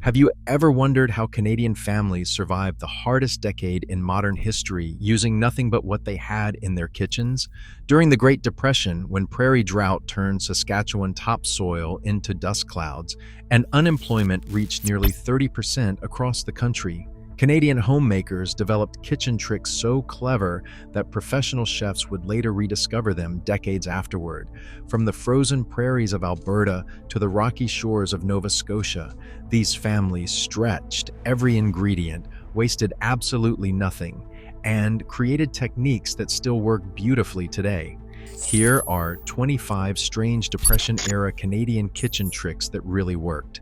Have you ever wondered how Canadian families survived the hardest decade in modern history using nothing but what they had in their kitchens? During the Great Depression, when prairie drought turned Saskatchewan topsoil into dust clouds and unemployment reached nearly 30% across the country, Canadian homemakers developed kitchen tricks so clever that professional chefs would later rediscover them decades afterward. From the frozen prairies of Alberta to the rocky shores of Nova Scotia, these families stretched every ingredient, wasted absolutely nothing, and created techniques that still work beautifully today. Here are 25 strange Depression-era Canadian kitchen tricks that really worked.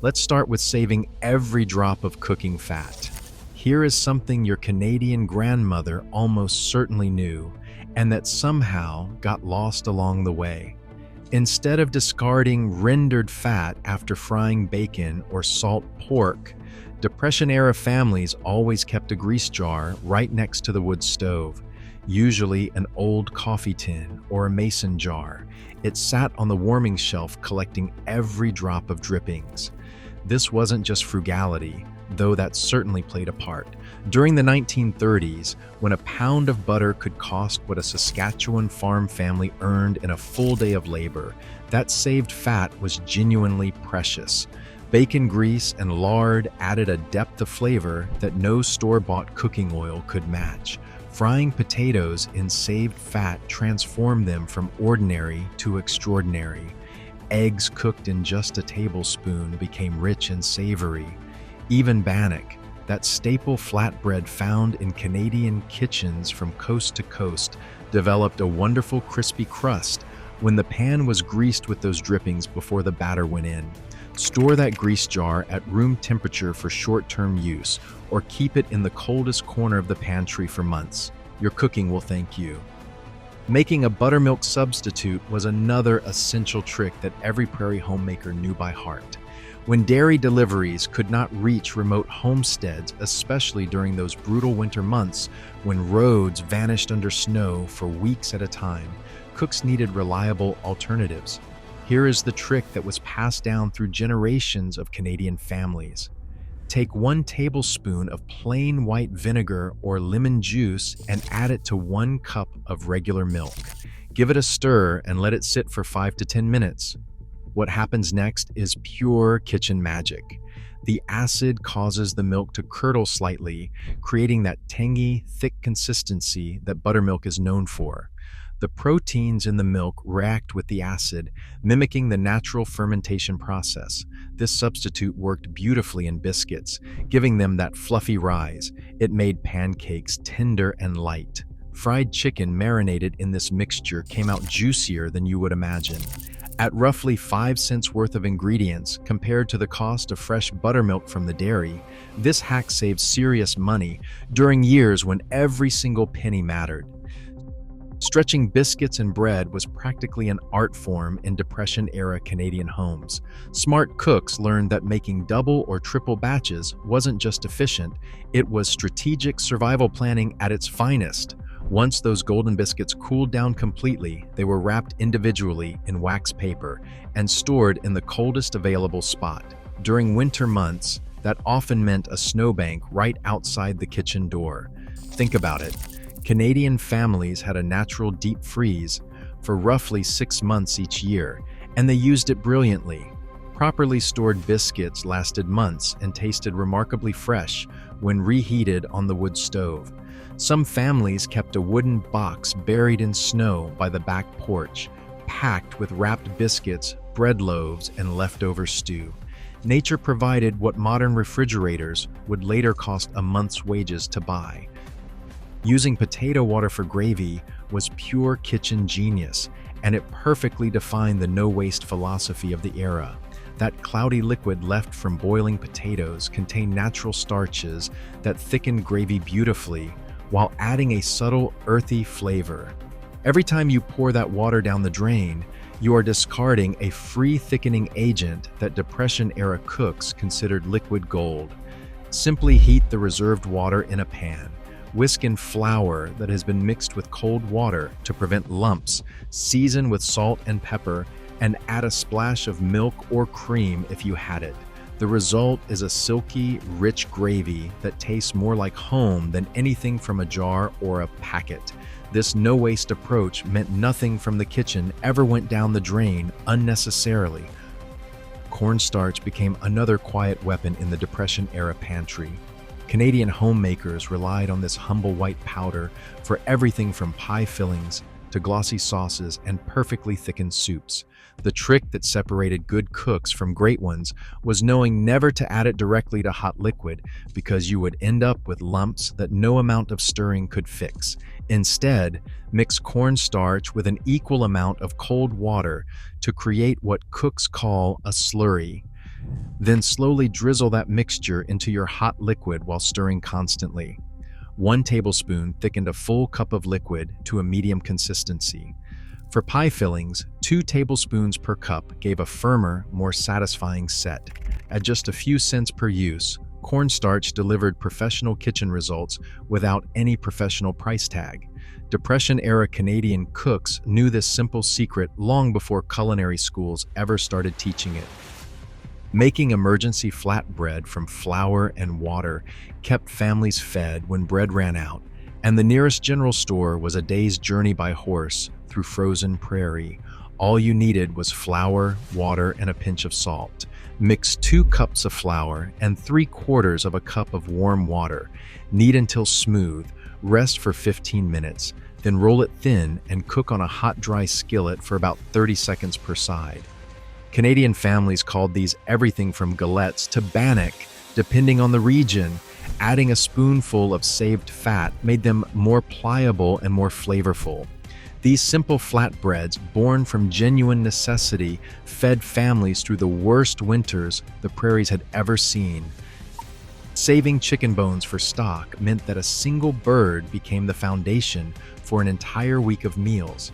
Let's start with saving every drop of cooking fat. Here is something your Canadian grandmother almost certainly knew, and that somehow got lost along the way. Instead of discarding rendered fat after frying bacon or salt pork, Depression-era families always kept a grease jar right next to the wood stove, usually an old coffee tin or a mason jar. It sat on the warming shelf collecting every drop of drippings. This wasn't just frugality, though that certainly played a part. During the 1930s, when a pound of butter could cost what a Saskatchewan farm family earned in a full day of labor, that saved fat was genuinely precious. Bacon grease and lard added a depth of flavor that no store-bought cooking oil could match. Frying potatoes in saved fat transformed them from ordinary to extraordinary. Eggs cooked in just a tablespoon became rich and savory. Even bannock, that staple flatbread found in Canadian kitchens from coast to coast, developed a wonderful crispy crust when the pan was greased with those drippings before the batter went in. Store that grease jar at room temperature for short-term use, or keep it in the coldest corner of the pantry for months. Your cooking will thank you. Making a buttermilk substitute was another essential trick that every prairie homemaker knew by heart. When dairy deliveries could not reach remote homesteads, especially during those brutal winter months when roads vanished under snow for weeks at a time, cooks needed reliable alternatives. Here is the trick that was passed down through generations of Canadian families. Take 1 tablespoon of plain white vinegar or lemon juice and add it to 1 cup of regular milk. Give it a stir and let it sit for 5 to 10 minutes. What happens next is pure kitchen magic. The acid causes the milk to curdle slightly, creating that tangy, thick consistency that buttermilk is known for. The proteins in the milk react with the acid, mimicking the natural fermentation process. This substitute worked beautifully in biscuits, giving them that fluffy rise. It made pancakes tender and light. Fried chicken marinated in this mixture came out juicier than you would imagine. At roughly 5 cents worth of ingredients compared to the cost of fresh buttermilk from the dairy, this hack saved serious money during years when every single penny mattered. Stretching biscuits and bread was practically an art form in Depression-era Canadian homes. Smart cooks learned that making double or triple batches wasn't just efficient, it was strategic survival planning at its finest. Once those golden biscuits cooled down completely, they were wrapped individually in wax paper and stored in the coldest available spot. During winter months, that often meant a snowbank right outside the kitchen door. Think about it. Canadian families had a natural deep freeze for roughly 6 months each year, and they used it brilliantly. Properly stored biscuits lasted months and tasted remarkably fresh when reheated on the wood stove. Some families kept a wooden box buried in snow by the back porch, packed with wrapped biscuits, bread loaves, and leftover stew. Nature provided what modern refrigerators would later cost a month's wages to buy. Using potato water for gravy was pure kitchen genius, and it perfectly defined the no-waste philosophy of the era. That cloudy liquid left from boiling potatoes contained natural starches that thickened gravy beautifully, while adding a subtle, earthy flavor. Every time you pour that water down the drain, you are discarding a free thickening agent that Depression-era cooks considered liquid gold. Simply heat the reserved water in a pan. Whisk in flour that has been mixed with cold water to prevent lumps, season with salt and pepper, and add a splash of milk or cream if you had it. The result is a silky, rich gravy that tastes more like home than anything from a jar or a packet. This no-waste approach meant nothing from the kitchen ever went down the drain unnecessarily. Cornstarch became another quiet weapon in the Depression-era pantry. Canadian homemakers relied on this humble white powder for everything from pie fillings to glossy sauces and perfectly thickened soups. The trick that separated good cooks from great ones was knowing never to add it directly to hot liquid, because you would end up with lumps that no amount of stirring could fix. Instead, mix cornstarch with an equal amount of cold water to create what cooks call a slurry. Then slowly drizzle that mixture into your hot liquid while stirring constantly. 1 tablespoon thickened a full cup of liquid to a medium consistency. For pie fillings, 2 tablespoons per cup gave a firmer, more satisfying set. At just a few cents per use, cornstarch delivered professional kitchen results without any professional price tag. Depression-era Canadian cooks knew this simple secret long before culinary schools ever started teaching it. Making emergency flatbread from flour and water kept families fed when bread ran out, and the nearest general store was a day's journey by horse through frozen prairie. All you needed was flour, water, and a pinch of salt. Mix 2 cups of flour and 3/4 of a cup of warm water. Knead until smooth, rest for 15 minutes, then roll it thin and cook on a hot, dry skillet for about 30 seconds per side. Canadian families called these everything from galettes to bannock, depending on the region. Adding a spoonful of saved fat made them more pliable and more flavorful. These simple flatbreads, born from genuine necessity, fed families through the worst winters the prairies had ever seen. Saving chicken bones for stock meant that a single bird became the foundation for an entire week of meals.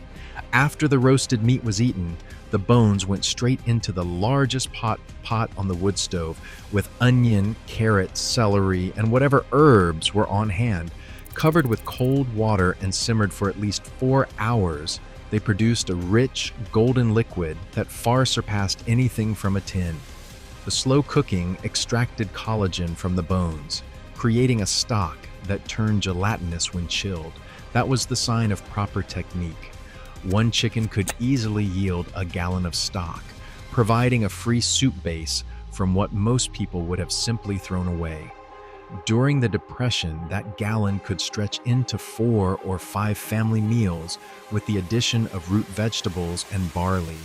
After the roasted meat was eaten, the bones went straight into the largest pot on the wood stove with onion, carrot, celery, and whatever herbs were on hand. Covered with cold water and simmered for at least 4 hours, they produced a rich, golden liquid that far surpassed anything from a tin. The slow cooking extracted collagen from the bones, creating a stock that turned gelatinous when chilled. That was the sign of proper technique. 1 chicken could easily yield a gallon of stock, providing a free soup base from what most people would have simply thrown away. During the Depression, that gallon could stretch into 4 or 5 family meals with the addition of root vegetables and barley.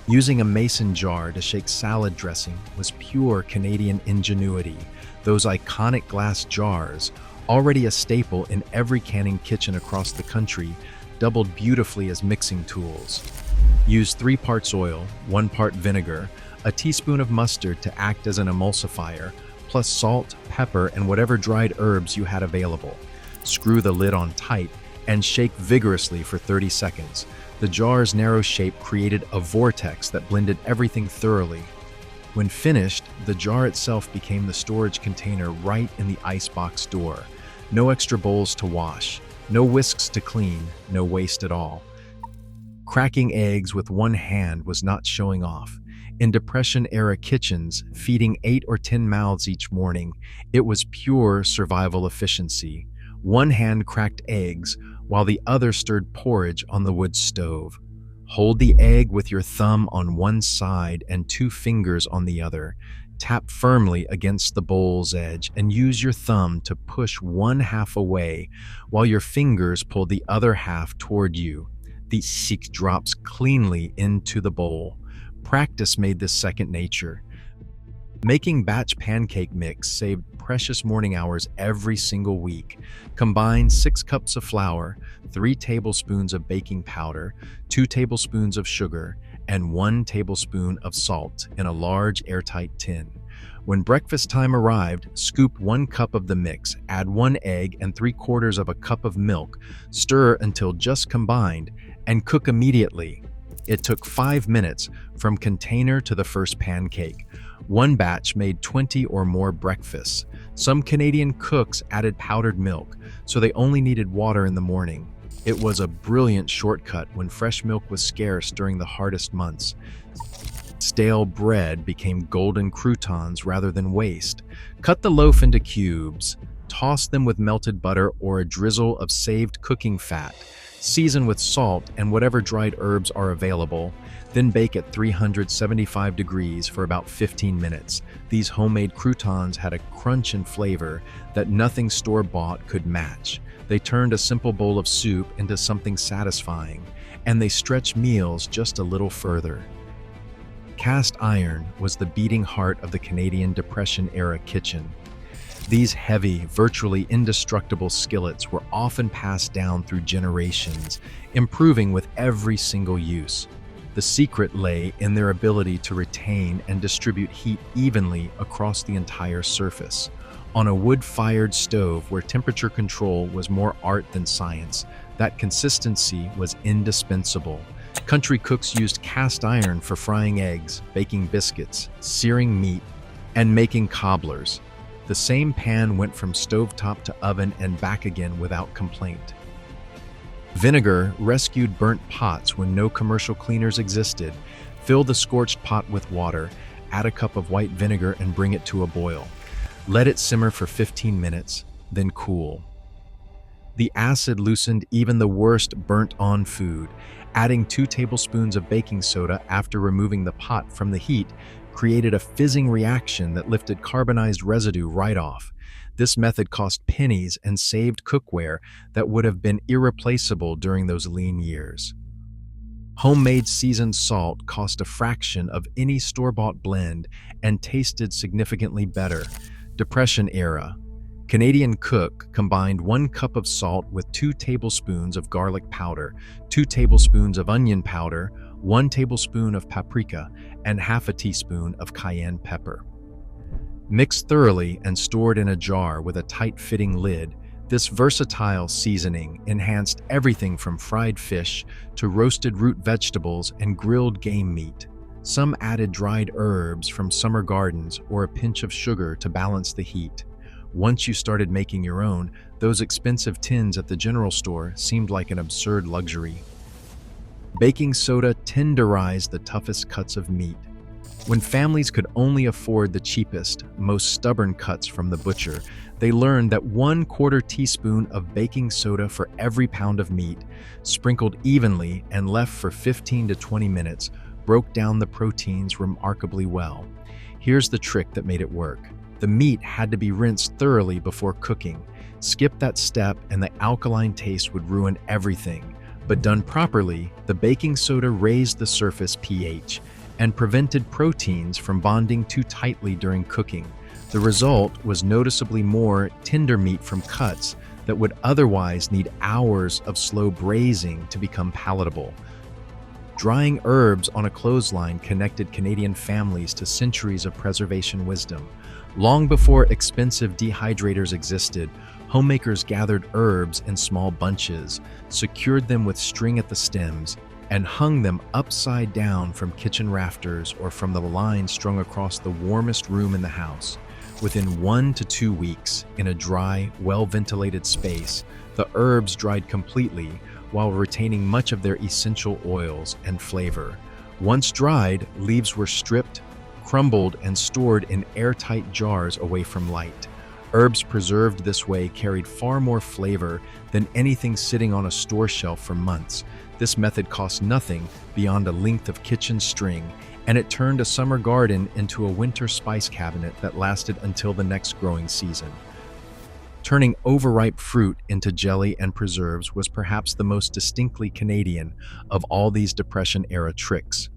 Using a mason jar to shake salad dressing was pure Canadian ingenuity. Those iconic glass jars, already a staple in every canning kitchen across the country, doubled beautifully as mixing tools. Use 3 parts oil, 1 part vinegar, a teaspoon of mustard to act as an emulsifier, plus salt, pepper, and whatever dried herbs you had available. Screw the lid on tight and shake vigorously for 30 seconds. The jar's narrow shape created a vortex that blended everything thoroughly. When finished, the jar itself became the storage container right in the icebox door. No extra bowls to wash, no whisks to clean, no waste at all. Cracking eggs with 1 hand was not showing off. In Depression-era kitchens, feeding 8 or 10 mouths each morning, it was pure survival efficiency. 1 hand cracked eggs, while the other stirred porridge on the wood stove. Hold the egg with your thumb on one side and 2 fingers on the other. Tap firmly against the bowl's edge and use your thumb to push 1/2 away, while your fingers pull the other half toward you. The stick drops cleanly into the bowl. Practice made this second nature. Making batch pancake mix saved precious morning hours every single week. Combine 6 cups of flour, 3 tablespoons of baking powder, 2 tablespoons of sugar, and 1 tablespoon of salt in a large airtight tin. When breakfast time arrived, scoop 1 cup of the mix, add 1 egg and 3/4 of a cup of milk, stir until just combined, and cook immediately. It took 5 minutes from container to the first pancake. 1 batch made 20 or more breakfasts. Some Canadian cooks added powdered milk, so they only needed water in the morning. It was a brilliant shortcut when fresh milk was scarce during the hardest months. Stale bread became golden croutons rather than waste. Cut the loaf into cubes, toss them with melted butter or a drizzle of saved cooking fat. Season with salt and whatever dried herbs are available, then bake at 375 degrees for about 15 minutes. These homemade croutons had a crunch and flavor that nothing store-bought could match. They turned a simple bowl of soup into something satisfying, and they stretched meals just a little further. Cast iron was the beating heart of the Canadian Depression-era kitchen. These heavy, virtually indestructible skillets were often passed down through generations, improving with every single use. The secret lay in their ability to retain and distribute heat evenly across the entire surface. On a wood-fired stove where temperature control was more art than science, that consistency was indispensable. Country cooks used cast iron for frying eggs, baking biscuits, searing meat, and making cobblers. The same pan went from stovetop to oven and back again without complaint. Vinegar rescued burnt pots when no commercial cleaners existed. Fill the scorched pot with water, add a cup of white vinegar and bring it to a boil. Let it simmer for 15 minutes, then cool. The acid loosened even the worst burnt-on food. Adding 2 tablespoons of baking soda after removing the pot from the heat created a fizzing reaction that lifted carbonized residue right off. This method cost pennies and saved cookware that would have been irreplaceable during those lean years. Homemade seasoned salt cost a fraction of any store-bought blend and tasted significantly better. Depression era. Canadian cook combined 1 cup of salt with 2 tablespoons of garlic powder, 2 tablespoons of onion powder, 1 tablespoon of paprika, and half a teaspoon of cayenne pepper. Mixed thoroughly and stored in a jar with a tight-fitting lid, this versatile seasoning enhanced everything from fried fish to roasted root vegetables and grilled game meat. Some added dried herbs from summer gardens or a pinch of sugar to balance the heat. Once you started making your own, those expensive tins at the general store seemed like an absurd luxury. Baking soda tenderized the toughest cuts of meat. When families could only afford the cheapest, most stubborn cuts from the butcher, they learned that 1/4 teaspoon of baking soda for every pound of meat, sprinkled evenly and left for 15 to 20 minutes, broke down the proteins remarkably well. Here's the trick that made it work. The meat had to be rinsed thoroughly before cooking. Skip that step and the alkaline taste would ruin everything. But done properly, the baking soda raised the surface pH and prevented proteins from bonding too tightly during cooking. The result was noticeably more tender meat from cuts that would otherwise need hours of slow braising to become palatable. Drying herbs on a clothesline connected Canadian families to centuries of preservation wisdom. Long before expensive dehydrators existed, homemakers gathered herbs in small bunches, secured them with string at the stems, and hung them upside down from kitchen rafters or from the line strung across the warmest room in the house. Within 1 to 2 weeks, in a dry, well-ventilated space, the herbs dried completely while retaining much of their essential oils and flavor. Once dried, leaves were stripped, crumbled, and stored in airtight jars away from light. Herbs preserved this way carried far more flavor than anything sitting on a store shelf for months. This method cost nothing beyond a length of kitchen string, and it turned a summer garden into a winter spice cabinet that lasted until the next growing season. Turning overripe fruit into jelly and preserves was perhaps the most distinctly Canadian of all these Depression-era tricks.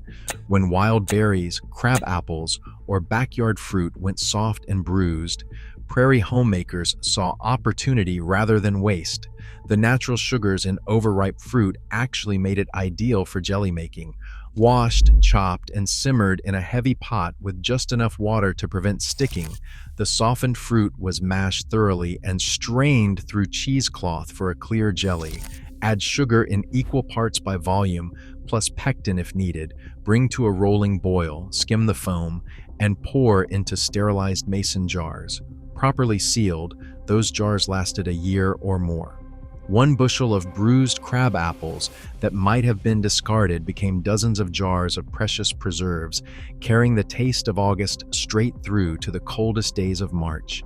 When wild berries, crab apples, or backyard fruit went soft and bruised, prairie homemakers saw opportunity rather than waste. The natural sugars in overripe fruit actually made it ideal for jelly making. Washed, chopped, and simmered in a heavy pot with just enough water to prevent sticking, the softened fruit was mashed thoroughly and strained through cheesecloth for a clear jelly. Add sugar in equal parts by volume, plus pectin if needed. Bring to a rolling boil, skim the foam, and pour into sterilized mason jars. Properly sealed, those jars lasted a year or more. One bushel of bruised crab apples that might have been discarded became dozens of jars of precious preserves, carrying the taste of August straight through to the coldest days of March.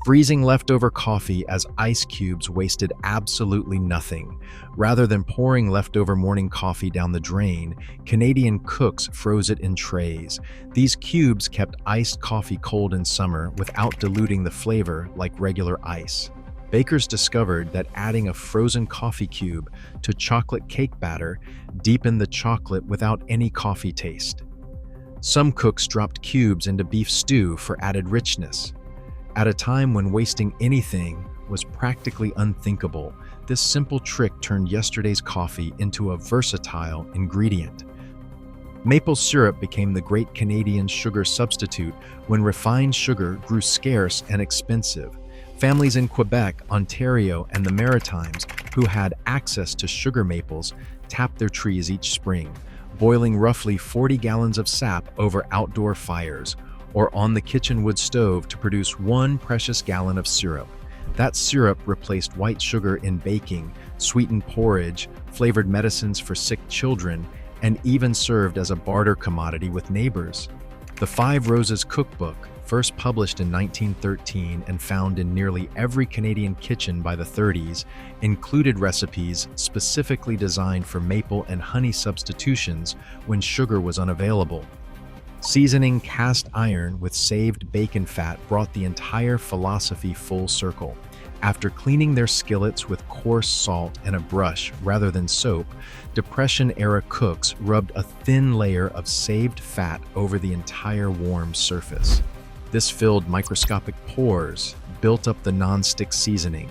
Freezing leftover coffee as ice cubes wasted absolutely nothing. Rather than pouring leftover morning coffee down the drain, Canadian cooks froze it in trays. These cubes kept iced coffee cold in summer without diluting the flavor like regular ice. Bakers discovered that adding a frozen coffee cube to chocolate cake batter deepened the chocolate without any coffee taste. Some cooks dropped cubes into beef stew for added richness. At a time when wasting anything was practically unthinkable, this simple trick turned yesterday's coffee into a versatile ingredient. Maple syrup became the great Canadian sugar substitute when refined sugar grew scarce and expensive. Families in Quebec, Ontario, and the Maritimes who had access to sugar maples tapped their trees each spring, boiling roughly 40 gallons of sap over outdoor fires, or on the kitchen wood stove to produce 1 precious gallon of syrup. That syrup replaced white sugar in baking, sweetened porridge, flavored medicines for sick children, and even served as a barter commodity with neighbors. The Five Roses Cookbook, first published in 1913 and found in nearly every Canadian kitchen by the 30s, included recipes specifically designed for maple and honey substitutions when sugar was unavailable. Seasoning cast iron with saved bacon fat brought the entire philosophy full circle. After cleaning their skillets with coarse salt and a brush rather than soap, Depression-era cooks rubbed a thin layer of saved fat over the entire warm surface. This filled microscopic pores, built up the non-stick seasoning,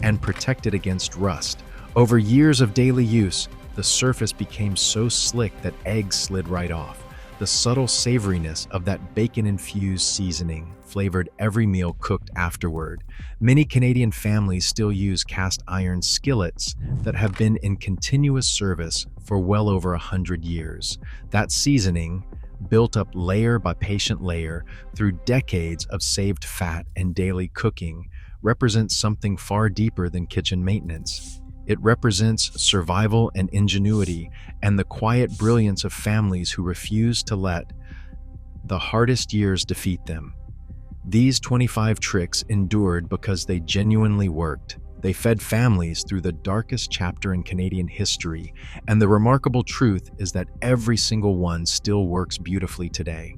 and protected against rust. Over years of daily use, the surface became so slick that eggs slid right off. The subtle savoriness of that bacon-infused seasoning flavored every meal cooked afterward. Many Canadian families still use cast iron skillets that have been in continuous service for well over 100 years. That seasoning, built up layer by patient layer through decades of saved fat and daily cooking, represents something far deeper than kitchen maintenance. It represents survival and ingenuity and the quiet brilliance of families who refuse to let the hardest years defeat them. These 25 tricks endured because they genuinely worked. They fed families through the darkest chapter in Canadian history, and the remarkable truth is that every single one still works beautifully today.